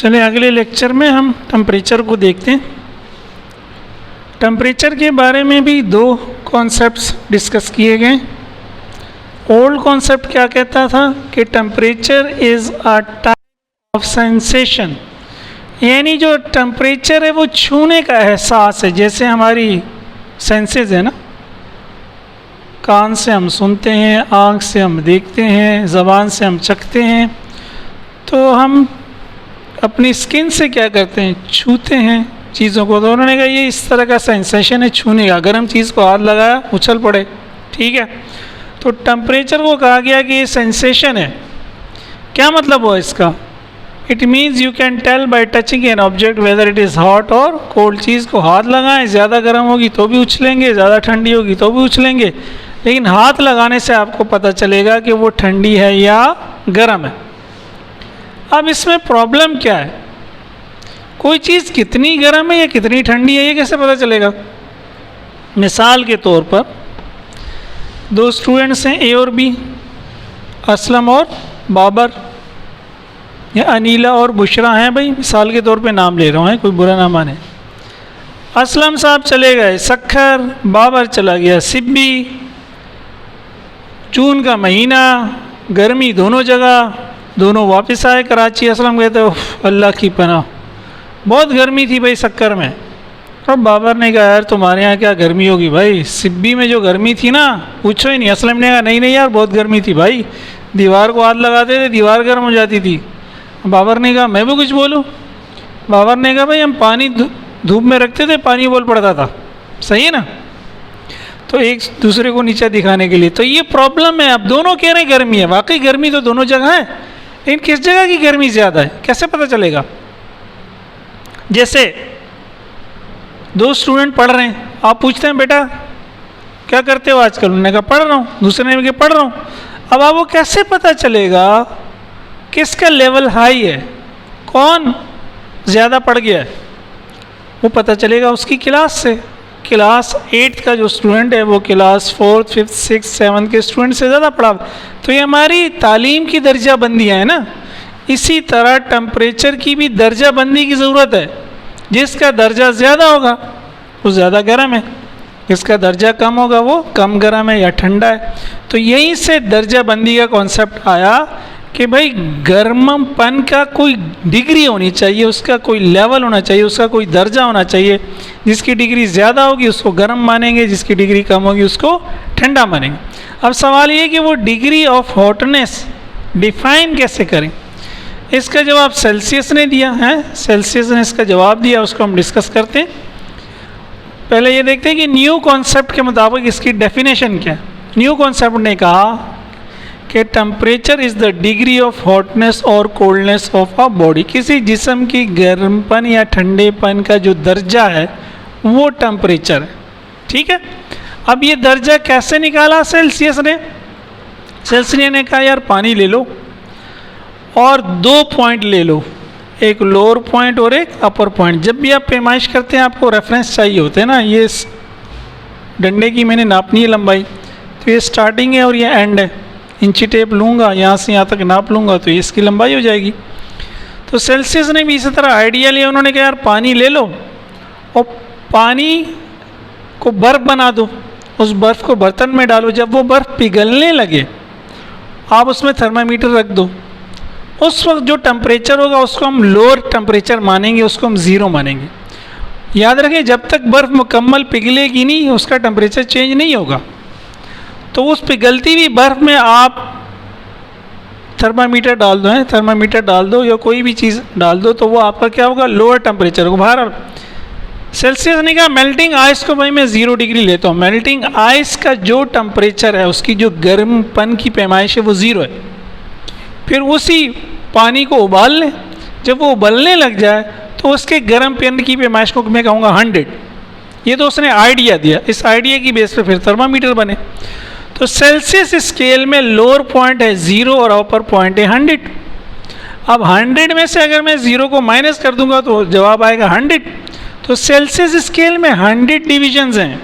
चलिए अगले लेक्चर में हम टेम्परेचर को देखते हैं। टेम्परेचर के बारे में भी दो कॉन्सेप्ट्स डिस्कस किए गए। ओल्ड कॉन्सेप्ट क्या कहता था कि temperature is a type of sensation, यानी जो टेम्परेचर है वो छूने का एहसास है। जैसे हमारी सेंसेस है ना, कान से हम सुनते हैं, आँख से हम देखते हैं, ज़बान से हम चखते हैं, तो हम अपनी स्किन से क्या करते हैं, छूते हैं चीज़ों को। तो उन्होंने कहा ये इस तरह का सेंसेशन है छूने का। अगर हम चीज़ को हाथ लगाया उछल पड़े, ठीक है। तो टेम्परेचर को कहा गया कि ये सेंसेशन है। क्या मतलब हुआ इसका? It means you can tell by touching an object whether it is hot और कोल्ड। चीज़ को हाथ लगाएं, ज़्यादा गर्म होगी तो भी उछलेंगे, ज़्यादा ठंडी होगी तो भी उछलेंगे, लेकिन हाथ लगाने से आपको पता चलेगा कि वो ठंडी है या गर्म है। अब इसमें प्रॉब्लम क्या है? कोई चीज़ कितनी गर्म है या कितनी ठंडी है ये कैसे पता चलेगा? मिसाल के तौर पर दो स्टूडेंट्स हैं, ए और बी, असलम और बाबर, या अनीला और बुशरा हैं। भाई मिसाल के तौर पे नाम ले रहा हूँ, कोई बुरा ना माने। असलम साहब चले गए सखर, बाबर चला गया सिब्बी। जून का महीना, गर्मी दोनों जगह, दोनों वापस आए कराची। असलम कहते अल्लाह की पनाह, बहुत गर्मी थी भाई सक्कर में। और बाबर ने कहा यार तुम्हारे यहाँ क्या गर्मी होगी भाई, सिब्बी में जो गर्मी थी ना पूछो ही नहीं। असलम ने कहा नहीं यार बहुत गर्मी थी भाई, दीवार को हाथ लगाते थे दीवार गर्म हो जाती थी। बाबर ने कहा मैं भी कुछ बोलूँ? बाबर ने कहा भाई हम पानी धूप में रखते थे, पानी बोल पड़ता था, सही है ना। तो एक दूसरे को नीचा दिखाने के लिए। तो ये प्रॉब्लम है। अब दोनों कह रहे हैं गर्मी है, वाकई गर्मी तो दोनों जगह है, लेकिन किस जगह की गर्मी ज़्यादा है कैसे पता चलेगा? जैसे दो स्टूडेंट पढ़ रहे हैं, आप पूछते हैं बेटा क्या करते हो आजकल? उन्होंने कहा पढ़ रहा हूँ, दूसरे ने कहा पढ़ रहा हूँ। अब आपको कैसे पता चलेगा किसका लेवल हाई है, कौन ज़्यादा पढ़ गया है? वो पता चलेगा उसकी क्लास से। क्लास 8 का जो स्टूडेंट है वो class 4th, 5th, 6th, 7th के स्टूडेंट से ज़्यादा पढ़ा। तो ये हमारी तालीम की दर्जा बंदियाँ हैं ना। इसी तरह टेम्परेचर की भी दर्जा बंदी की ज़रूरत है। जिसका दर्जा ज़्यादा होगा वो ज़्यादा गर्म है, जिसका दर्जा कम होगा वो कम गर्म है या ठंडा है। तो यहीं से दर्जा बंदी का कॉन्सेप्ट आया कि भाई गर्मपन का कोई डिग्री होनी चाहिए, उसका कोई लेवल होना चाहिए, उसका कोई दर्जा होना चाहिए। जिसकी डिग्री ज़्यादा होगी उसको गर्म मानेंगे, जिसकी डिग्री कम होगी उसको ठंडा मानेंगे। अब सवाल ये कि वो डिग्री ऑफ हॉटनेस डिफाइन कैसे करें? इसका जवाब सेल्सियस ने दिया है। सेल्सियस ने इसका जवाब दिया, उसको हम डिस्कस करते हैं। पहले ये देखते हैं कि न्यू कॉन्सेप्ट के मुताबिक इसकी डेफिनेशन क्या है। न्यू कॉन्सेप्ट ने कहा कि temperature is the degree of hotness और कोल्डनेस ऑफ अ बॉडी। किसी जिस्म की गर्मपन या ठंडेपन का जो दर्जा है वो टेम्परेचर है, ठीक है। अब ये दर्जा कैसे निकाला सेल्सियस ने? सेल्सियस ने कहा यार पानी ले लो और 2 पॉइंट ले लो, एक लोअर पॉइंट और एक अपर पॉइंट। जब भी आप पैमाइश करते हैं आपको रेफरेंस चाहिए होते हैं ना। ये डंडे की मैंने नापनी है लंबाई, तो ये स्टार्टिंग है और ये एंड है। इंची टेप लूँगा, यहाँ से यहाँ तक नाप लूँगा तो इसकी लंबाई हो जाएगी। तो सेल्सियस ने भी इसी तरह आइडिया लिया। उन्होंने कहा यार पानी ले लो और पानी को बर्फ़ बना दो, उस बर्फ़ को बर्तन में डालो। जब वो बर्फ़ पिघलने लगे आप उसमें थर्मामीटर रख दो। उस वक्त जो टेम्परेचर होगा उसको हम लोअर टेम्परेचर मानेंगे, उसको हम ज़ीरो मानेंगे। याद रखें जब तक बर्फ़ मुकम्मल पिघलेगी नहीं उसका टेम्परेचर चेंज नहीं होगा। तो उस पिघलती हुई बर्फ़ में आप थर्मामीटर डाल दो, थर्मामीटर डाल दो या कोई भी चीज़ डाल दो, तो वो आपका क्या होगा? लोअर टेम्परेचर होगा। बाहर सेल्सियस ने कहा मेल्टिंग आइस को भाई मैं 0 डिग्री लेता हूँ। मेल्टिंग आइस का जो टेम्परेचर है उसकी जो गर्मपन की पैमाइश है वो 0 है। फिर उसी पानी को उबाल लें, जब वो उबलने लग जाए तो उसके गर्मपन की पैमाइश को मैं कहूँगा 100। ये तो उसने आइडिया दिया, इस आइडिया की बेस पे फिर थर्मामीटर बने। तो सेल्सियस स्केल में लोअर पॉइंट है 0 और अपर पॉइंट है 100। अब 100 में से अगर मैं 0 को माइनस कर दूंगा तो जवाब आएगा 100। तो सेल्सियस स्केल में 100 डिविजन्स हैं।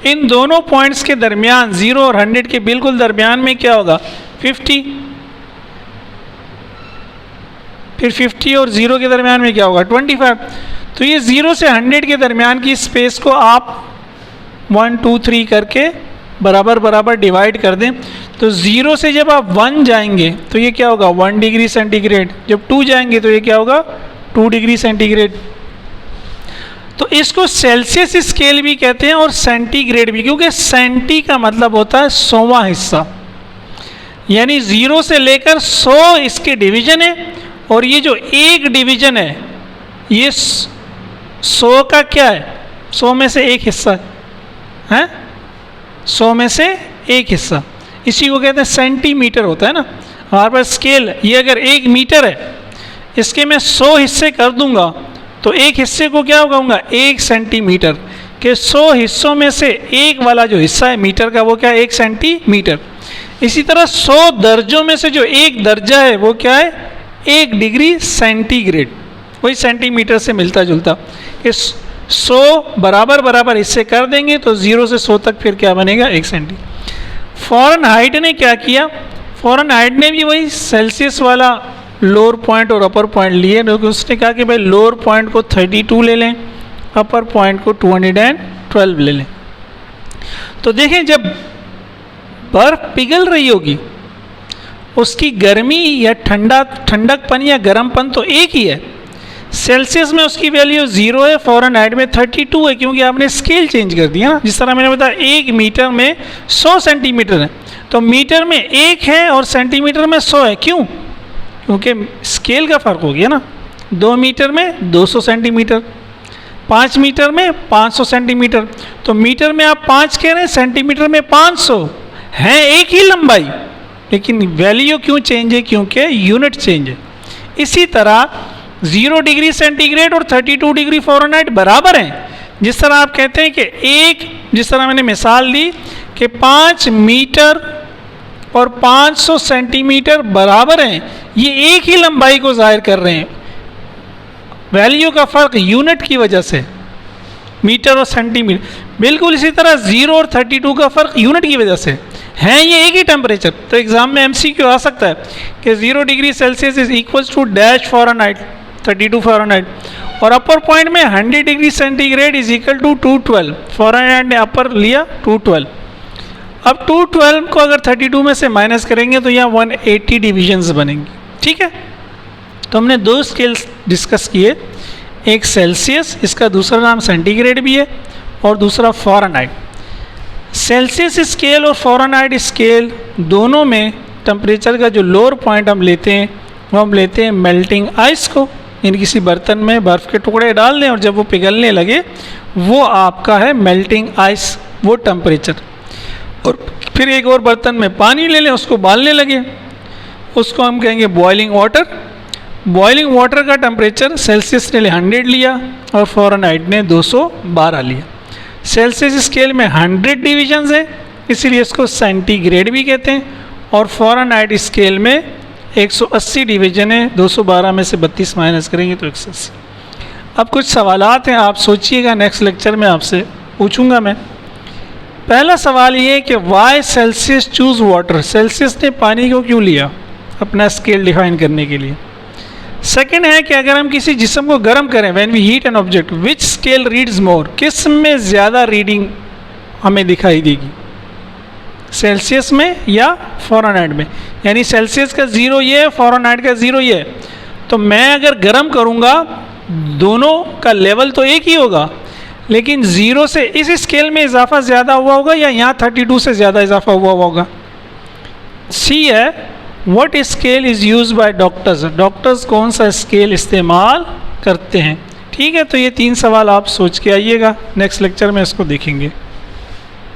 इन दोनों पॉइंट्स के दरमियान 0 और 100 के बिल्कुल दरमियान में क्या होगा? 50 फिर 50 और 0 के दरमियान में क्या होगा 25। तो ये 0 से 100 के दरमियान की स्पेस को आप 1 2 3 करके बराबर बराबर डिवाइड कर दें। तो 0 से जब आप 1 जाएंगे तो ये क्या होगा 1 डिग्री सेंटीग्रेड, जब 2 जाएंगे तो ये क्या होगा 2 डिग्री सेंटीग्रेड। तो इसको सेल्सियस स्केल भी कहते हैं और सेंटीग्रेड भी, क्योंकि सेंटी का मतलब होता है 100वां हिस्सा, यानी 0 से लेकर 100 इसके डिवीजन है। और ये जो एक डिवीजन है ये 100 का क्या है, 100 में से एक हिस्सा है, 100 में से एक हिस्सा, इसी को कहते हैं सेंटीमीटर होता है ना हमारे पास स्केल। ये अगर 1 मीटर है, इसके मैं 100 हिस्से कर दूंगा तो एक हिस्से को क्या कहूँगा 1 सेंटीमीटर, के 100 हिस्सों में से एक वाला जो हिस्सा है मीटर का वो क्या है 1 सेंटीमीटर। इसी तरह 100 दर्जों में से जो एक दर्जा है वो क्या है 1 डिग्री सेंटीग्रेड, वही सेंटीमीटर से मिलता जुलता। कि 100 बराबर बराबर हिस्से कर देंगे तो 0 से 100 तक फिर क्या बनेगा 1 सेंटी। फ़ारेनहाइट ने क्या किया, फ़ारेनहाइट ने भी वही सेल्सियस वाला लोअर पॉइंट और अपर पॉइंट लिए, क्योंकि उसने कहा कि भाई लोअर पॉइंट को 32 ले लें, अपर पॉइंट को 212 ले लें। तो देखें जब बर्फ़ पिघल रही होगी उसकी गर्मी या ठंडकपन या गर्मपन तो एक ही है। सेल्सियस में उसकी वैल्यू 0 है, फ़ारेनहाइट में 32 है, क्योंकि आपने स्केल चेंज कर दिया ना। जिस तरह मैंने बताया 1 मीटर में 100 सेंटीमीटर है, तो मीटर में 1 है और सेंटीमीटर में 100 है। क्यों? क्योंकि स्केल का फ़र्क हो गया ना। 2 मीटर में 200 सेंटीमीटर, 5 मीटर में 500 सेंटीमीटर। तो मीटर में आप 5 कह रहे हैं, सेंटीमीटर में 500 हैं, एक ही लंबाई, लेकिन वैल्यू क्यों चेंज है? क्योंकि यूनिट चेंज है। इसी तरह 0 डिग्री सेंटीग्रेड और 32 डिग्री फ़ारेनहाइट बराबर हैं। जिस तरह आप कहते हैं कि जिस तरह मैंने मिसाल दी कि 5 मीटर और 500 सेंटीमीटर बराबर हैं, ये एक ही लंबाई को जाहिर कर रहे हैं। वैल्यू का फ़र्क यूनिट की वजह से, मीटर और सेंटीमीटर। बिल्कुल इसी तरह 0 और 32 का फ़र्क यूनिट की वजह से हैं, ये एक ही टेम्परेचर। तो एग्ज़ाम में MCQ आ सकता है कि 0 degree Celsius is equals to dash Fahrenheit 32 Fahrenheit, और अपर पॉइंट में 100 degree centigrade is equal to 212। Fahrenheit ने अपर लिया 212। अब 212 को अगर 32 में से माइनस करेंगे तो यहाँ 180 डिविजन्स बनेंगी। ठीक है, तो हमने 2 स्केल्स डिस्कस किए, एक सेल्सियस, इसका दूसरा नाम सेंटीग्रेड भी है, और दूसरा फ़ारेनहाइट। सेल्सियस स्केल और फ़ारेनहाइट स्केल दोनों में टेम्परेचर का जो लोअर पॉइंट हम लेते हैं वो हम लेते हैं मेल्टिंग आइस को, यानी किसी बर्तन में बर्फ़ के टुकड़े डाल दें और जब वो पिघलने लगे वो आपका है मेल्टिंग आइस, वो टेम्परेचर। और फिर एक और बर्तन में पानी ले लें, उसको उबालने लगे, उसको हम कहेंगे बॉइलिंग वाटर। बॉइलिंग वाटर का टेम्परेचर सेल्सियस ने 100 लिया और फ़ारेनहाइट ने 212 लिया। सेल्सियस स्केल में 100 डिविजन्स है, इसीलिए इसको सेंटीग्रेड भी कहते हैं, और फ़ारेनहाइट स्केल में 180 डिवीजन है। 212 में से 32 माइनस करेंगे तो 180। अब कुछ सवालात हैं, आप सोचिएगा, नेक्स्ट लेक्चर में आपसे पूछूंगा मैं। पहला सवाल ये है कि why Celsius choose water, Celsius ने पानी को क्यों लिया अपना स्केल डिफाइन करने के लिए। सेकंड है कि अगर हम किसी जिस्म को गर्म करें, when we heat an object, which scale reads more, किस में ज़्यादा रीडिंग हमें दिखाई देगी, सेल्सियस में या फ़ारेनहाइट में। यानी सेल्सियस का 0 ये है, फ़ारेनहाइट का 0 ये है। तो मैं अगर गर्म करूँगा दोनों का लेवल तो एक ही होगा, लेकिन 0 से इस स्केल में इजाफा ज़्यादा हुआ होगा या यहाँ 32 से ज़्यादा इजाफा हुआ होगा। सी है what scale is use by doctors, doctors कौन सा स्केल इस्तेमाल करते हैं। ठीक है, तो ये 3 सवाल आप सोच के आइएगा, नेक्स्ट लेक्चर में इसको देखेंगे।